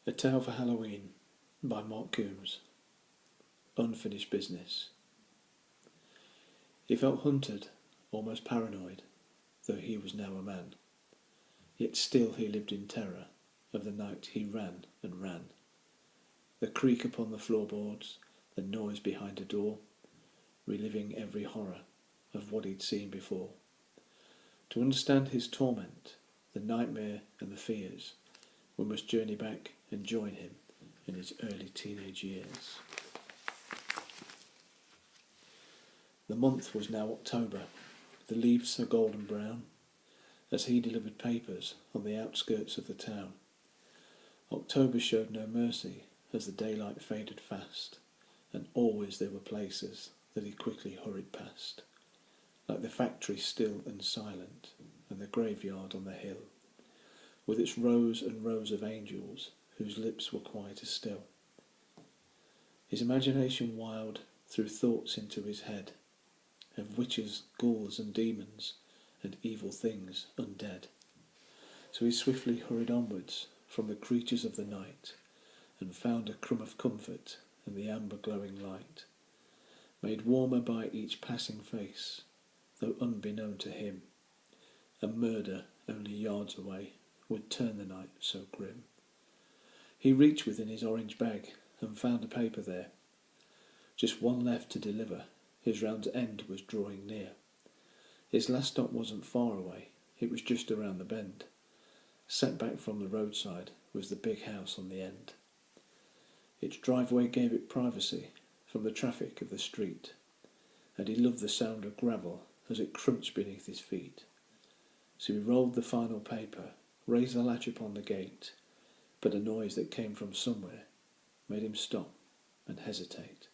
A Tale for Halloween by Mark Coombs. Unfinished business. He felt hunted, almost paranoid, though he was now a man. Yet still he lived in terror of the night he ran and ran. The creak upon the floorboards, the noise behind a door, reliving every horror of what he'd seen before. To understand his torment, the nightmare and the fears, we must journey back and join him in his early teenage years. The month was now October. The leaves are golden brown, as he delivered papers on the outskirts of the town. October showed no mercy as the daylight faded fast, and always there were places that he quickly hurried past, like the factory still and silent, and the graveyard on the hill, with its rows and rows of angels whose lips were quiet as still. His imagination wild threw thoughts into his head of witches, ghouls and demons and evil things undead. So he swiftly hurried onwards from the creatures of the night and found a crumb of comfort in the amber glowing light, made warmer by each passing face, though unbeknown to him. A murder only yards away would turn the night so grim. He reached within his orange bag and found a paper there. Just one left to deliver, his round's end was drawing near. His last stop wasn't far away, it was just around the bend. Set back from the roadside was the big house on the end. Its driveway gave it privacy from the traffic of the street, and he loved the sound of gravel as it crunched beneath his feet. So he rolled the final paper, raised the latch upon the gate, but a noise that came from somewhere made him stop and hesitate.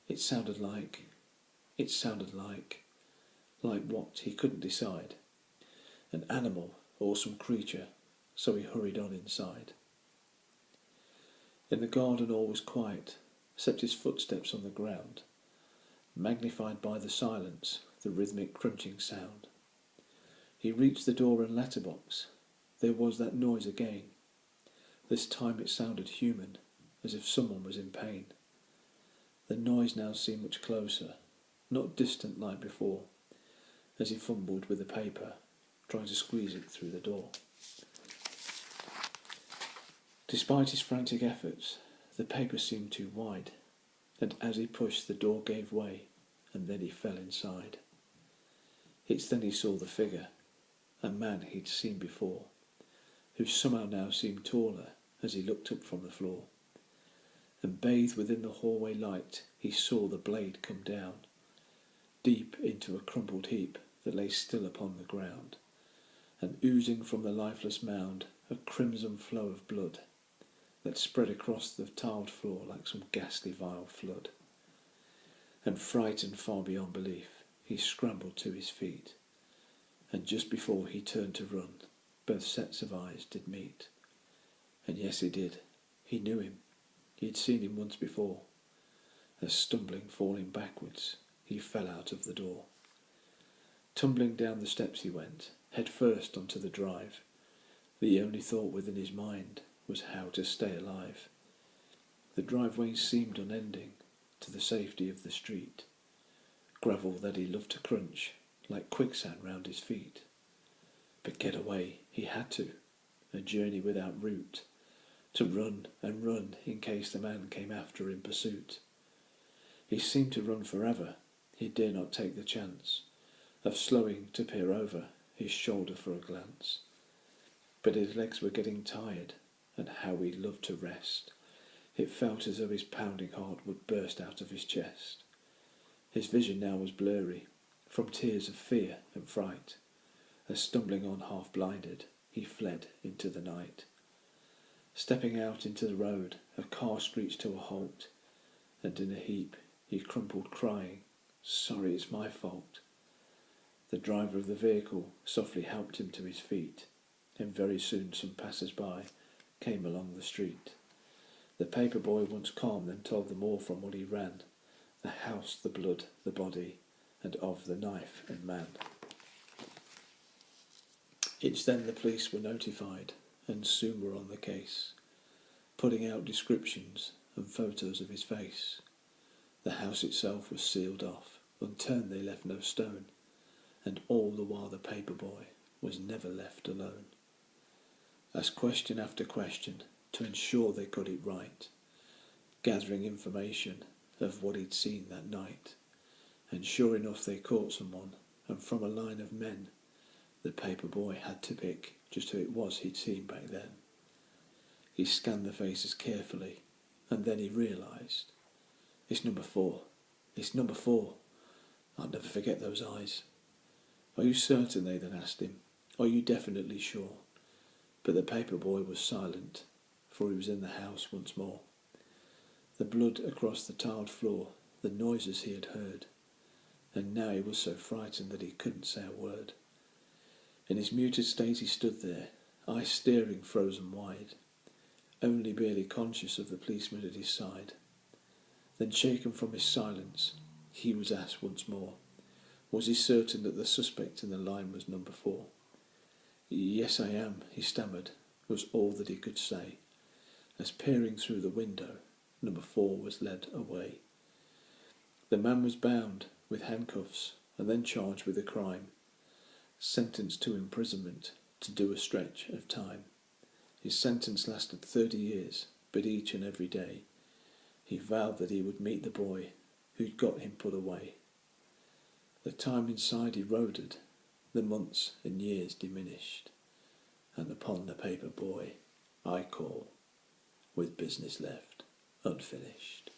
It sounded like what he couldn't decide. An animal or some creature, so he hurried on inside. In the garden all was quiet, except his footsteps on the ground, magnified by the silence, the rhythmic crunching sound. He reached the door and letterbox. There was that noise again. This time it sounded human, as if someone was in pain. The noise now seemed much closer, not distant like before, as he fumbled with the paper, trying to squeeze it through the door. Despite his frantic efforts, the paper seemed too wide, and as he pushed, the door gave way, and then he fell inside. It's then he saw the figure, a man he'd seen before, who somehow now seemed taller as he looked up from the floor. And bathed within the hallway light, he saw the blade come down, deep into a crumpled heap that lay still upon the ground, and oozing from the lifeless mound a crimson flow of blood that spread across the tiled floor like some ghastly vile flood. And frightened far beyond belief, he scrambled to his feet, and just before he turned to run, both sets of eyes did meet. And yes, he did. He knew him. He had seen him once before, as stumbling, falling backwards, he fell out of the door. Tumbling down the steps he went, head first onto the drive. The only thought within his mind was how to stay alive. The driveway seemed unending to the safety of the street, gravel that he loved to crunch like quicksand round his feet. But get away he had to, a journey without route, to run and run in case the man came after in pursuit. He seemed to run forever, he dare not take the chance of slowing to peer over his shoulder for a glance. But his legs were getting tired, and how he loved to rest. It felt as though his pounding heart would burst out of his chest. His vision now was blurry, from tears of fear and fright, as stumbling on half blinded, he fled into the night. Stepping out into the road, a car screeched to a halt, and in a heap he crumpled crying, "Sorry, it's my fault." The driver of the vehicle softly helped him to his feet, and very soon some passers-by came along the street. The paper boy, once calm, then told them all from what he ran, the house, the blood, the body, and of the knife and man. It's then the police were notified, and soon were on the case. putting out descriptions and photos of his face. The house itself was sealed off, unturned they left no stone, and all the while the paper boy was never left alone. Asked question after question to ensure they got it right, gathering information of what he'd seen that night, and sure enough they caught someone, and from a line of men, the paper boy had to pick just who it was he'd seen back then. He scanned the faces carefully, and then he realised, "It's number 4. It's number 4. I'll never forget those eyes." "Are you certain?" they then asked him. "Are you definitely sure?" But the paper boy was silent, for he was in the house once more. The blood across the tiled floor, the noises he had heard, and now he was so frightened that he couldn't say a word. In his muted state he stood there, eyes staring frozen wide, only barely conscious of the policeman at his side. Then, shaken from his silence, he was asked once more, was he certain that the suspect in the line was number 4? "Yes, I am," he stammered, was all that he could say, as peering through the window, number 4 was led away. The man was bound with handcuffs and then charged with a crime, sentenced to imprisonment to do a stretch of time. His sentence lasted 30 years, but each and every day he vowed that he would meet the boy who'd got him put away. The time inside eroded, the months and years diminished, and upon the paper boy I call, with business left unfinished.